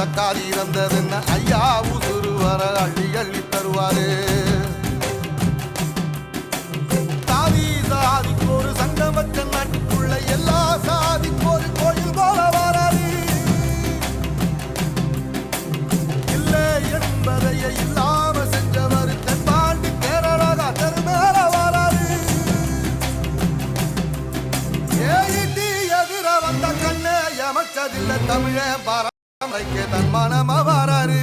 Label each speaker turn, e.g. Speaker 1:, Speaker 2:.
Speaker 1: நடக்காது இறந்ததுன்னு ஐயா உசுறு வர அள்ளி அள்ளி தருவாரு. சாதி சாதிக்கு ஒரு சங்கம் வச்ச நாட்டுக்குள்ள எல்லா சாதிக்கு ஒரு கோயில் போல வராது. இல்லை என்பதைய இல்லாம செஞ்சவர் தென்பாண்டி கேரளா தெருமேல வராது. ஏறிட்டி எதிர வந்த கண்ணே எமச்சதில்லை தமிழே பாரம்பரிக்க தன்மானமா வராரு.